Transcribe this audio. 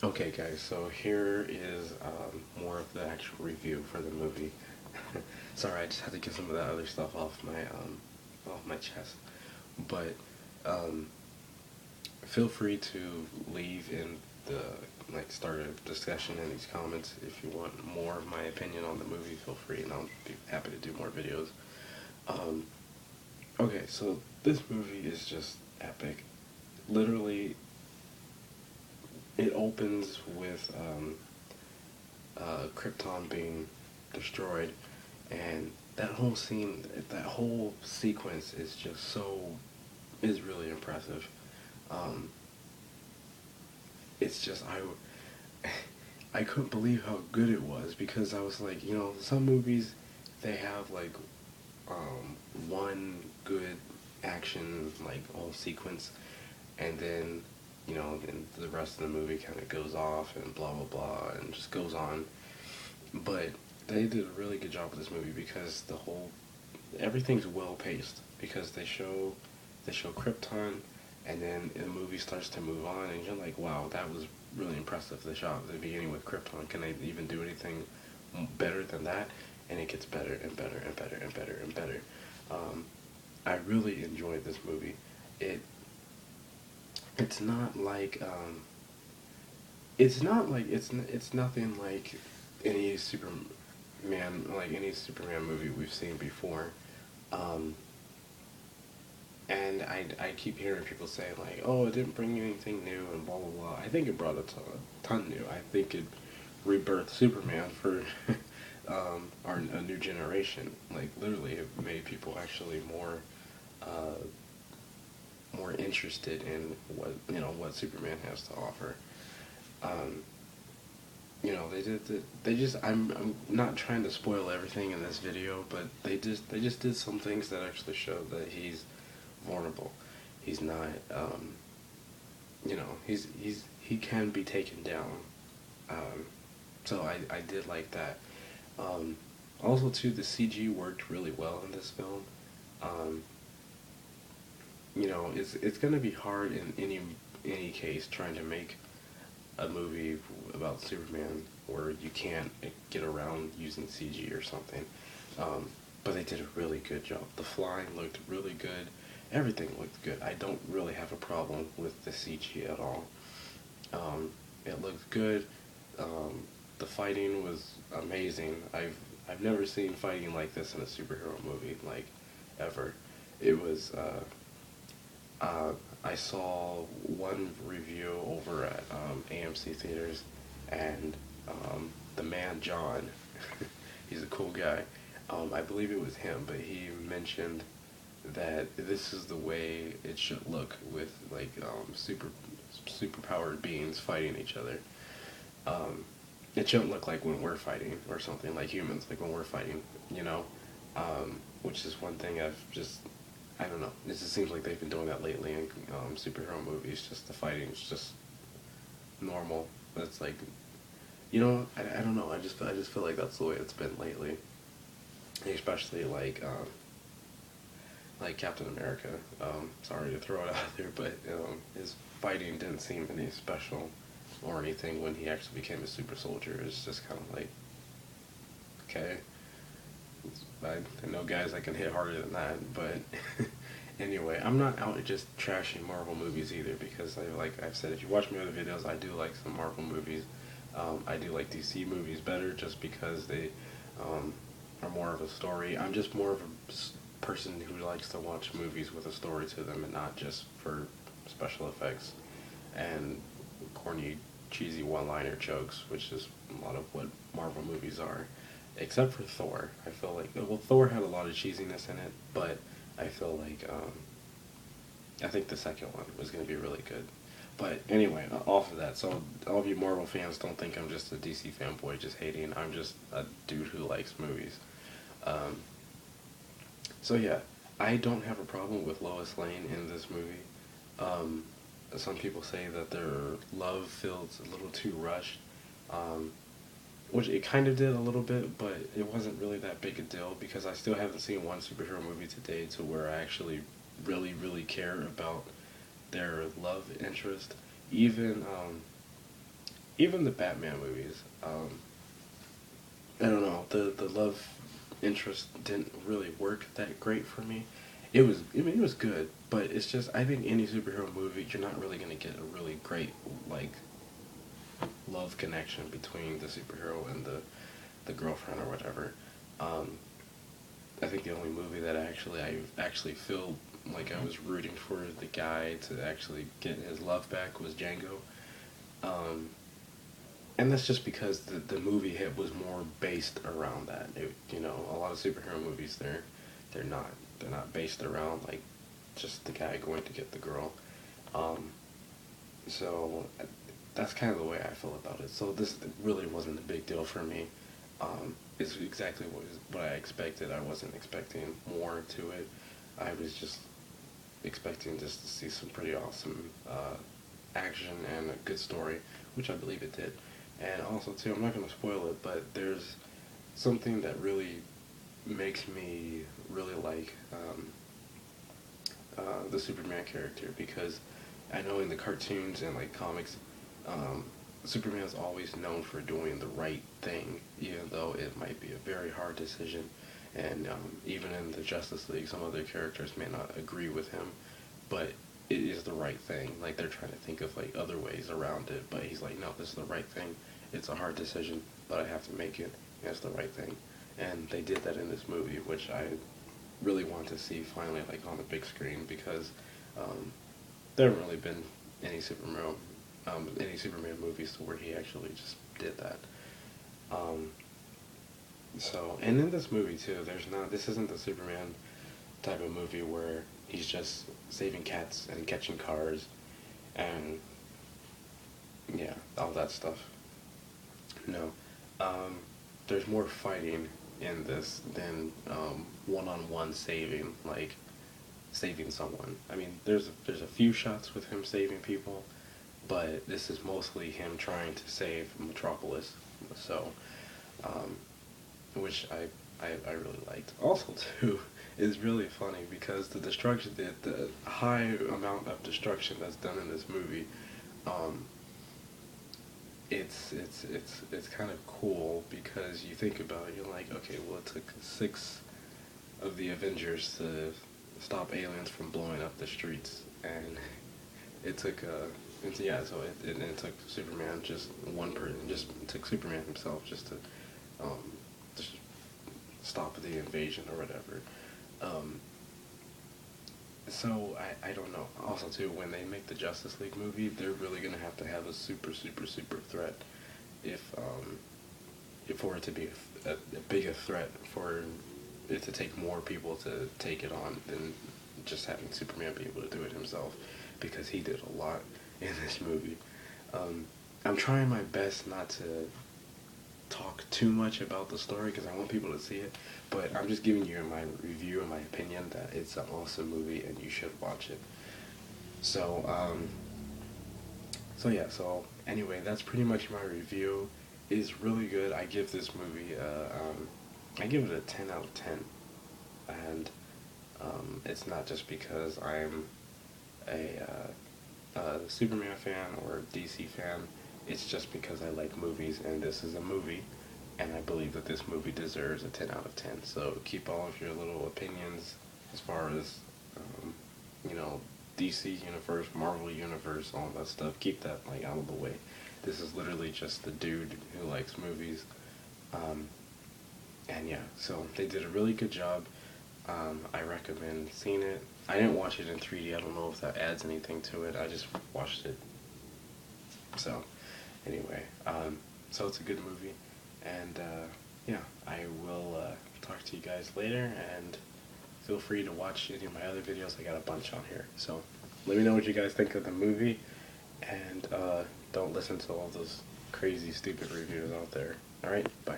Okay, guys, so here is more of the actual review for the movie. Sorry, I just had to get some of that other stuff off my chest. But um, feel free to leave in the start a discussion in these comments if you want more of my opinion on the movie. Feel free, and I'll be happy to do more videos. Um, okay, so this movie is just epic. Literally, it opens with Krypton being destroyed, and that whole scene, that whole sequence is just is really impressive. Um, it's just I couldn't believe how good it was because I was like, some movies they have like um, one good action like whole sequence, and then then the rest of the movie kind of goes off and blah blah blah and just goes on. But they did a really good job with this movie because the whole everything's well paced because they show Krypton, and then the movie starts to move on, and you're like, wow, that was really impressive. The shot at the beginning with Krypton, can they even do anything better than that? And it gets better and better and better and better and better. Um, I really enjoyed this movie. It it's not like it's nothing like any any Superman movie we've seen before. Um, and I keep hearing people say like, oh, it didn't bring you anything new and blah blah blah. I think it brought a ton new. I think it rebirthed Superman for a new generation. Like literally, it made people actually uh, more interested in what Superman has to offer. Um, they just I'm not trying to spoil everything in this video, but they just did some things that actually showed that he's vulnerable. He's not he can be taken down. Um, so I did like that. Um, Also too, the CG worked really well in this film. Um, it's gonna be hard in any case trying to make a movie about Superman where you can't get around using CG or something. Um, but they did a really good job. The flying looked really good. Everything looked good. I don't really have a problem with the CG at all. Um, it looked good. Um, the fighting was amazing. I've never seen fighting like this in a superhero movie, like ever. It was uh, I saw one review over at AMC theaters, and the man John, he's a cool guy. I believe it was him, but he mentioned that this is the way it should look with like super powered beings fighting each other. Um, it shouldn't look like when we're fighting or something like humans, like when we're fighting, you know. Which is one thing I don't know. It just seems like they've been doing that lately in superhero movies. Just the fighting is just normal. That's like, I don't know. I just feel like that's the way it's been lately, especially like Captain America. Sorry to throw it out there, but his fighting didn't seem any special or anything when he actually became a super soldier. It's just kind of like, okay, I know guys that can hit harder than that, but anyway, I'm not out just trashing Marvel movies either because like I've said, if you watch my other videos, I do like some Marvel movies. I do like DC movies better just because they um, are more of a story. I'm just more of a person who likes to watch movies with a story to them and not just for special effects and corny, cheesy one-liner jokes, which is a lot of what Marvel movies are. Except for Thor, I feel like Thor had a lot of cheesiness in it, but I feel like I think the second one was going to be really good. But anyway, off of that, so all of you Marvel fans don't think I'm just a DC fanboy just hating. I'm just a dude who likes movies. Um, so yeah, I don't have a problem with Lois Lane in this movie. Um, some people say that their love feels a little too rushed, um, which it kind of did a little bit, but it wasn't really that big a deal because I still haven't seen one superhero movie today to where I actually really care about their love interest. Even even the Batman movies. I don't know, the love interest didn't really work that great for me. I mean, it was good, but it's just, I think any superhero movie, you're not really gonna get a really great, like, love connection between the superhero and the girlfriend or whatever. Um, I think the only movie that I actually feel like I was rooting for the guy to actually get his love back was Django. Um, and that's just because the movie hit was more based around that. A lot of superhero movies they're not they're not based around like just the guy going to get the girl. Um, so that's kind of the way I feel about it. So this really wasn't a big deal for me. It's exactly what I expected. I wasn't expecting more to it. I was just expecting just to see some pretty awesome action and a good story, which I believe it did. And also too, I'm not going to spoil it, but there's something that really makes me really like the Superman character, because I know in the cartoons and like comics, um, Superman's always known for doing the right thing, even though it might be a very hard decision. And even in the Justice League, some other characters may not agree with him, but it is the right thing. Like they're trying to think of like other ways around it, but he's like, no, this is the right thing. It's a hard decision, but I have to make it. And it's the right thing. And they did that in this movie, which I really want to see finally, like on the big screen, because um, there haven't really been any Superman movies where he actually just did that. Um, and in this movie too, this isn't the Superman type of movie where he's just saving cats and catching cars and, yeah, all that stuff. No. Um, there's more fighting in this than one-on-one saving, like saving someone. I mean, there's a few shots with him saving people, but this is mostly him trying to save Metropolis. So, um, which I really liked. Also, too, is really funny because the high amount of destruction that's done in this movie, um, it's kind of cool because you think about it, you're like, okay, well, it took six of the Avengers to stop aliens from blowing up the streets, and it took it took Superman, just one person, just it took Superman himself just to um, just stop the invasion or whatever. Um, so I don't know. Also too, when they make the Justice League movie, they're really gonna have to have a super super super threat if for it to be a bigger threat, for it to take more people to take it on than just having Superman be able to do it himself, because he did a lot in this movie. Um, I'm trying my best not to talk too much about the story because I want people to see it, but I'm just giving you my review and my opinion that it's an awesome movie and you should watch it. So, so anyway, that's pretty much my review. It's really good. I give this movie, I give it a 10 out of 10. And it's not just because I'm a Superman fan or a DC fan. It's just because I like movies, and this is a movie, and I believe that this movie deserves a 10 out of 10. So keep all of your little opinions as far as, um, you know, DC Universe, Marvel Universe, all that stuff. Keep that, like, out of the way. This is literally just the dude who likes movies. Um, and yeah, so they did a really good job. I recommend seeing it. I didn't watch it in 3D. I don't know if that adds anything to it. I just watched it. So, anyway, so it's a good movie. And, yeah, I will talk to you guys later. And feel free to watch any of my other videos. I got a bunch on here. So, let me know what you guys think of the movie. And don't listen to all those crazy, stupid reviews out there. Alright, bye.